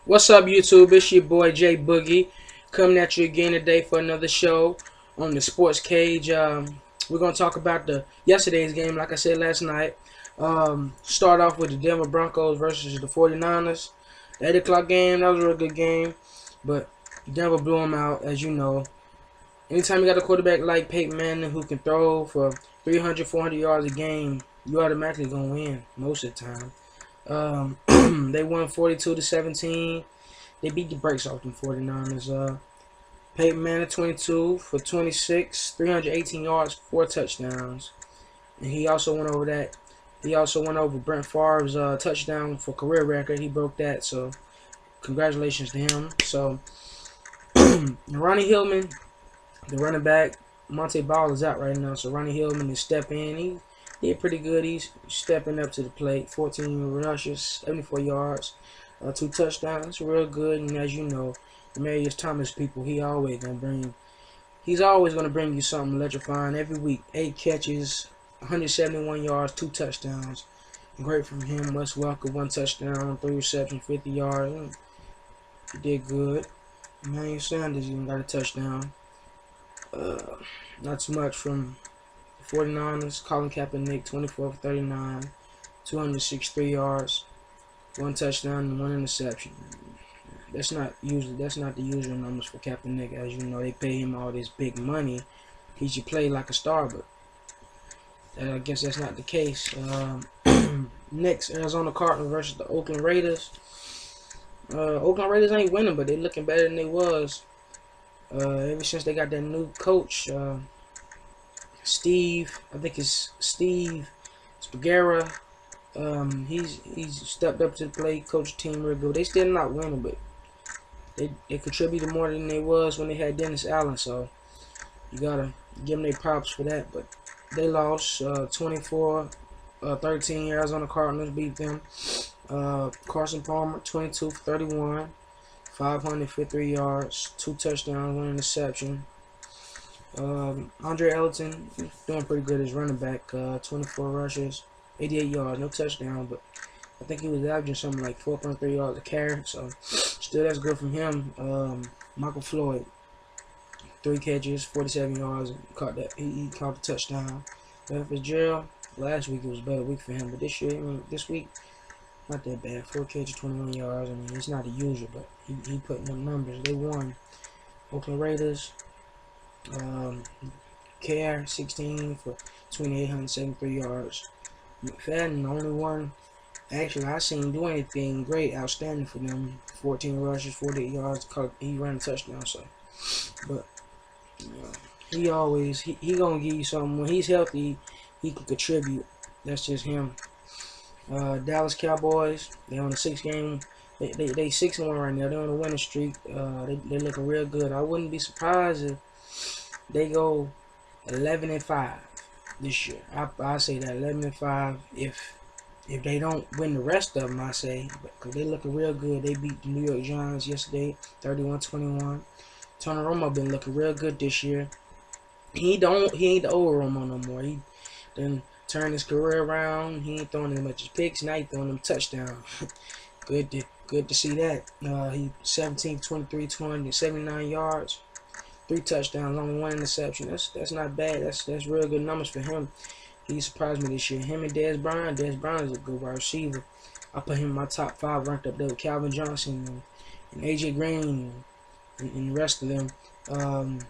What's up, YouTube? It's your boy Jay Boogie coming at you again today for another show on the Sports Cage. We're gonna talk about the yesterday's game, like I said last night. Start off with the Denver Broncos versus the 49ers. The 8 o'clock game, that was a real good game, but Denver blew them out, as you know. Anytime you got a quarterback like Peyton Manning who can throw for 300, 400 yards a game, you automatically gonna win most of the time. They won 42-17. They beat the brakes off them 49ers. Peyton Manning 22 for 26, 318 yards, 4 touchdowns. And he also went over that. He also went over Brent Favre's touchdown for career record. He broke that, so congratulations to him. So Ronnie Hillman, the running back, Monte Ball is out right now, so Ronnie Hillman is stepping in. He did pretty good. He's stepping up to the plate. 14 rushes, 74 yards, 2 touchdowns. Real good. And as you know, Demarius Thomas people, he's always gonna bring you something electrifying every week. 8 catches, 171 yards, 2 touchdowns. Great from him. Wes Welker, 1 touchdown, 3 receptions, 50 yards. He did good. Emmanuel Sanders even got a touchdown. Not too much from the 49ers. Colin Kaepernick, 24 for 39, 263 yards, 1 touchdown and 1 interception. That's not the usual numbers for Kaepernick. As you know, they pay him all this big money. He should play like a star, but I guess that's not the case. Next, Arizona Cardinals versus the Oakland Raiders. Oakland Raiders ain't winning, but they looking better than they was. Ever since they got that new coach, Steve, I think it's Steve Spagera. He's stepped up to the plate, coach the team real good. They still not winning, but they contributed more than they was when they had Dennis Allen. So you gotta give them their props for that. But they lost 24-13. Arizona Cardinals beat them. Carson Palmer 22 for 31. 553 yards, 2 touchdowns, 1 interception. Andre Ellington doing pretty good as running back. 24 rushes, 88 yards, no touchdown, but I think he was averaging something like 4.3 yards a carry. So still, that's good from him. Michael Floyd, 3 catches, 47 yards, caught that. He caught the touchdown. Fitzgerald, last week it was a better week for him, but this week. Not that bad. 4 catches, 21 yards. I mean, it's not the usual, but he putting them numbers. They won. Oakland Raiders. KR 16 for 2,873 yards. McFadden, the only one. Actually, I seen do anything great, outstanding for them. 14 rushes, 48 yards. He ran a touchdown. So, but he gonna give you something. When he's healthy, he can contribute. That's just him. Dallas Cowboys, they on a 6-game. They 6-1 right now. They're on a winning streak. They looking real good. I wouldn't be surprised if they go 11-5 this year. I say that 11-5. If they don't win the rest of them, I say, because they looking real good. They beat the New York Giants yesterday, 31-21. Tony Romo been looking real good this year. He ain't the old Romo no more. He then turned his career around. He ain't throwing as much as picks. Now he throwing them touchdowns. Good to see that. He 17, 23, 279 yards, 3 touchdowns, only 1 interception. That's not bad. That's real good numbers for him. He surprised me this year. Him and Dez Bryant. Dez Bryant is a good wide receiver. I put him in my top 5, ranked up there with Calvin Johnson and AJ Green and the rest of them.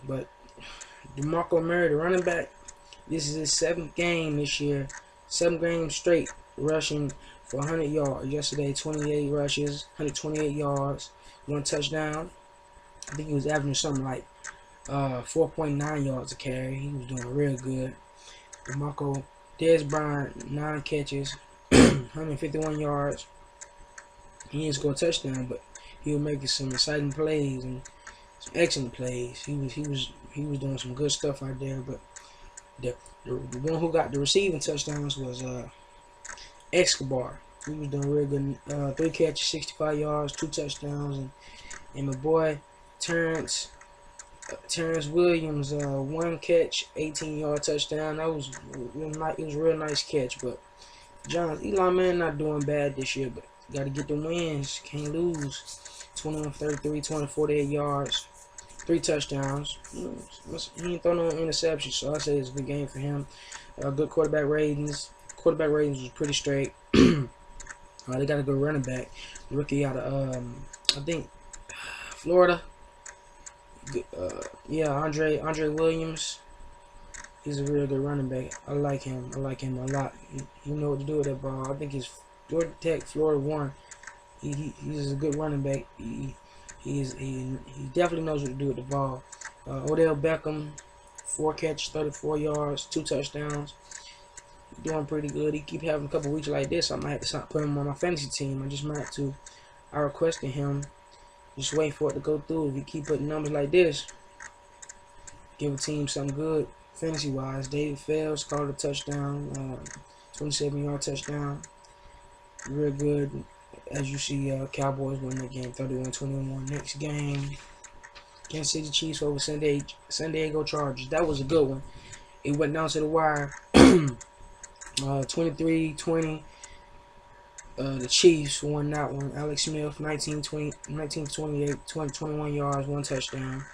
But DeMarco Murray, the running back. This is his 7th game this year. 7 games straight rushing for 100 yards. Yesterday, 28 rushes, 128 yards, 1 touchdown. I think he was averaging something like 4.9 yards a carry. He was doing real good. DeMarco, Dez Bryant, 9 catches, 151 yards. He didn't score a touchdown, but he was making some exciting plays and some excellent plays. He was doing some good stuff out there, but the one who got the receiving touchdowns was Escobar. He was doing real good. 3 catches, 65 yards, 2 touchdowns, and my boy Terrence Williams, 1 catch, 18-yard touchdown. That was real nice. It was a real nice catch. But Eli Manning not doing bad this year, but got to get the wins. Can't lose. 21 33, 248 yards, 3 touchdowns. He didn't throw no interceptions, so I say it's a good game for him. Good quarterback ratings. Quarterback ratings was pretty straight. They got a good running back. Rookie out of, I think, Florida. Yeah, Andre Williams. He's a real good running back. I like him. I like him a lot. He know what to do with that ball. I think he's Georgia Tech, Florida 1. He's a good running back. He definitely knows what to do with the ball. Odell Beckham, 4 catches, 34 yards, 2 touchdowns. Doing pretty good. He keep having a couple weeks like this. I might have to start putting him on my fantasy team. I just might have to. I requested him. Just wait for it to go through. If he keep putting numbers like this, give a team something good fantasy wise. David Fells called a touchdown, 27-yard touchdown. Real good. As you see, Cowboys win the game 31-21. Next game, Kansas City Chiefs over San Diego Chargers. That was a good one. It went down to the wire. 23-20. The Chiefs won that one. Alex Smith, 19-28, 21 yards, 1 touchdown.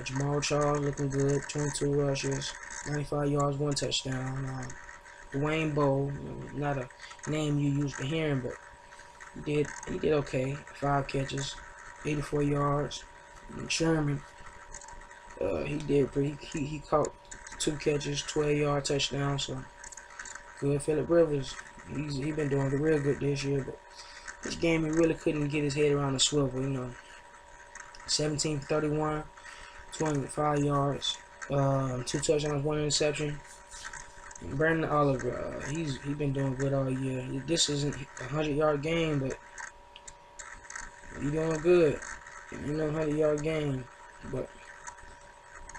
Jamal Charles looking good, 22 rushes, 95 yards, 1 touchdown. Dwayne Bowe, not a name you used to hearing, but he did okay. 5 catches, 84 yards. And Sherman, he did pretty. He caught 2 catches, 12-yard touchdown. So good. Phillip Rivers, he been doing real good this year, but this game he really couldn't get his head around the swivel. 17-31, 25 yards, 2 touchdowns, 1 interception. And Brandon Oliver, he's been doing good all year. This isn't a 100-yard game, but he's doing good. 100-yard game, but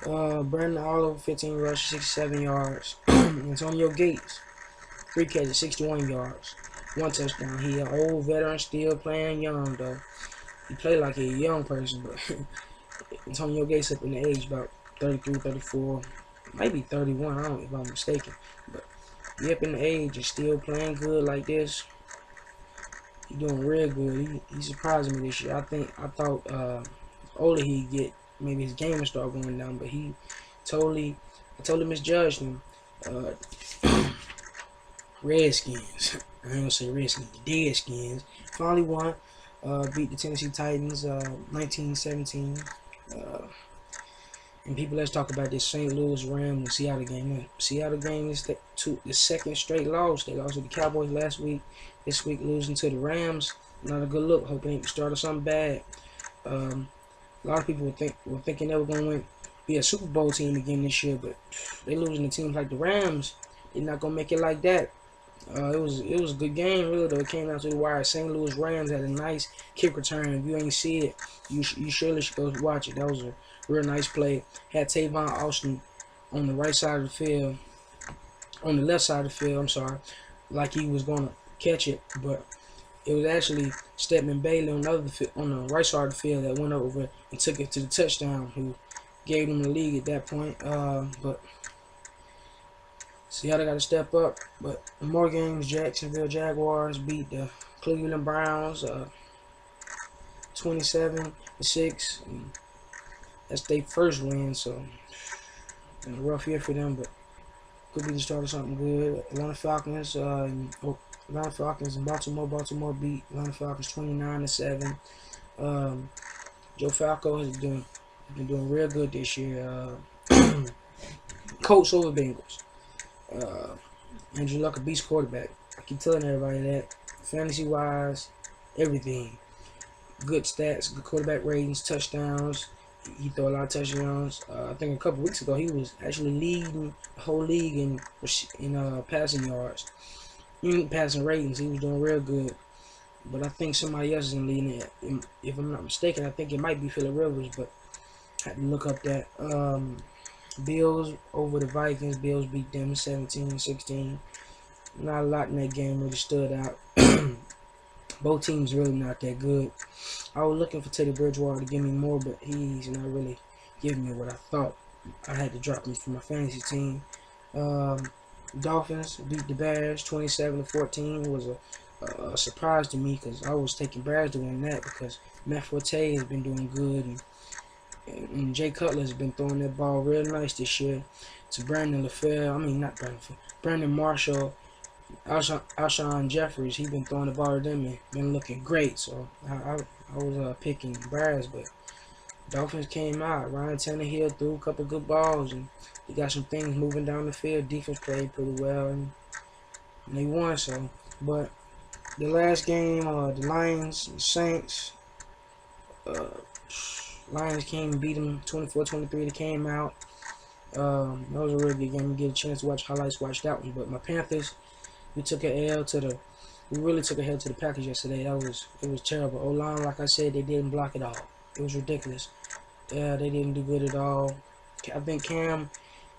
Brandon Oliver, 15 rushes, 67 yards. Antonio Gates, 3 catches, 61 yards, 1 touchdown. He an old veteran, still playing young though. He played like a young person, but Antonio Gates up in the age, about 33, 34, maybe 31. I don't know if I'm mistaken, but he up in the age and still playing good like this. He doing real good. He surprised me this year. I thought older he'd get, maybe his game would start going down, but I totally misjudged him. Redskins. I ain't gonna say Redskins. Deadskins finally won. Beat the Tennessee Titans 19-17. And people, let's talk about this St. Louis Rams and Seattle game. Seattle game is the second straight loss. They lost to the Cowboys last week. This week losing to the Rams. Not a good look. Hoping they can start of something bad. A lot of people were thinking they were going to be a Super Bowl team again this year, but they losing to teams like the Rams. They're not going to make it like that. It was a good game, really, though. It came down to the wire. St. Louis Rams had a nice kick return. If you ain't see it, you surely should go watch it. That was a real nice play. Had Tavon Austin on the right side of the field, on the left side of the field, I'm sorry, like he was going to catch it, but it was actually Stedman Bailey on the right side of the field that went over and took it to the touchdown, who gave them the lead at that point. But Seattle got to step up. But in more games, Jacksonville Jaguars beat the Cleveland Browns 27-6. That's their first win, so it's a rough year for them, but could be the start of something good. Atlanta Falcons and Baltimore beat Atlanta Falcons 29-7. Joe Flacco has been doing real good this year. Colts over Bengals. Andrew Luck, a beast quarterback. I keep telling everybody that. Fantasy wise, everything. Good stats, good quarterback ratings, touchdowns. He threw a lot of touchdowns. I think a couple weeks ago he was actually leading the whole league in passing yards. Even passing ratings, he was doing real good. But I think somebody else is in leading it. If I'm not mistaken, I think it might be Phillip Rivers, but I had to look up that. Bills over the Vikings. Bills beat them 17-16. Not a lot in that game really stood out. Both teams really not that good. I was looking for Teddy Bridgewater to give me more, but he's not really giving me what I thought. I had to drop him from my fantasy team. Dolphins beat the Bears 27-14. It was a a surprise to me because I was taking Bears to win that because Matt Forte has been doing good, and Jay Cutler has been throwing that ball real nice this year. To Brandon LaFell, I mean not Brandon LaFell, Brandon Marshall, Alshon Jeffries, he been throwing the ball to them and been looking great. So I was picking Bears, but Dolphins came out. Ryan Tannehill threw a couple good balls, and he got some things moving down the field. Defense played pretty well, and they won. So, but the last game, the Lions and Saints, Lions came and beat them 24-23. They came out. That was a really good game. You get a chance to watch highlights, watch that one. But my Panthers, we took an L to the. We really took a hell to the Packers yesterday. It was terrible. O-line, like I said, they didn't block it all. It was ridiculous. Yeah, they didn't do good at all. I think Cam,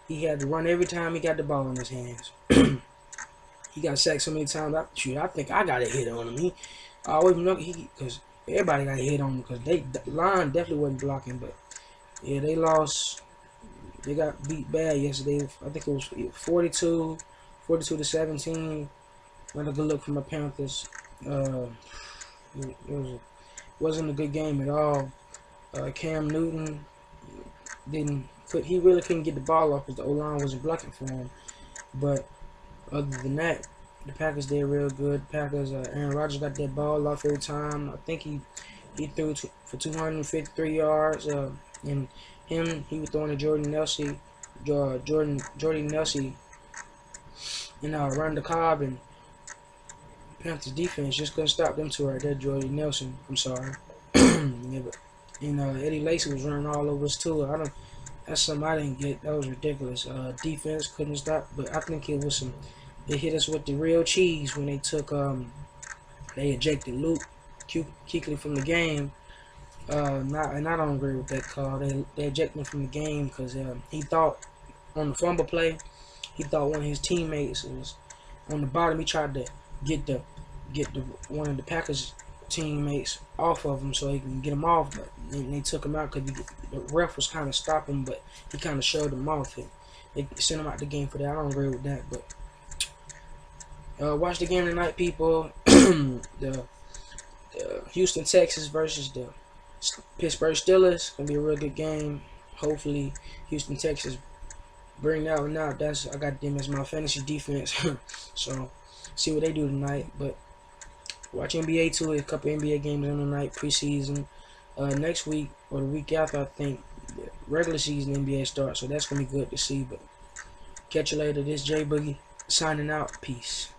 he had to run every time he got the ball in his hands. He got sacked so many times. I think I got a hit on him. I always know because everybody got a hit on him because the line definitely wasn't blocking. But yeah, they lost. They got beat bad yesterday. I think it was 42 to 17. Not a good look from the Panthers. Wasn't a good game at all. Cam Newton he really couldn't get the ball off because the O-line wasn't blocking for him. But other than that, the Packers did real good. Packers, Aaron Rodgers got that ball off every time. I think he threw for 253 yards. And he was throwing to Jordan Nelson, and Randall Cobb, and Panthers defense just couldn't stop them two right there. Jordy Nelson, I'm sorry. Yeah, but Eddie Lacy was running all over us too. That's something I didn't get. That was ridiculous. Defense couldn't stop, but I think it was they hit us with the real cheese when they took they ejected Luke Kuechly from the game. And I don't agree with that call. They ejected him from the game because he thought on the fumble play, he thought one of his teammates was on the bottom. He tried to get one of the Packers teammates off of him so he can get him off, but they took him out because the ref was kind of stopping, but he kind of showed him off. They sent him out the game for that. I don't agree with that, but watch the game tonight, people. the Houston Texans versus the Pittsburgh Steelers. Gonna be a real good game. Hopefully, Houston Texans bring that one out. I got them as my fantasy defense. So see what they do tonight. But watch NBA too. A couple NBA games on tonight, preseason. Next week or the week after, I think the regular season NBA starts. So that's gonna be good to see. But catch you later. This J Boogie signing out. Peace.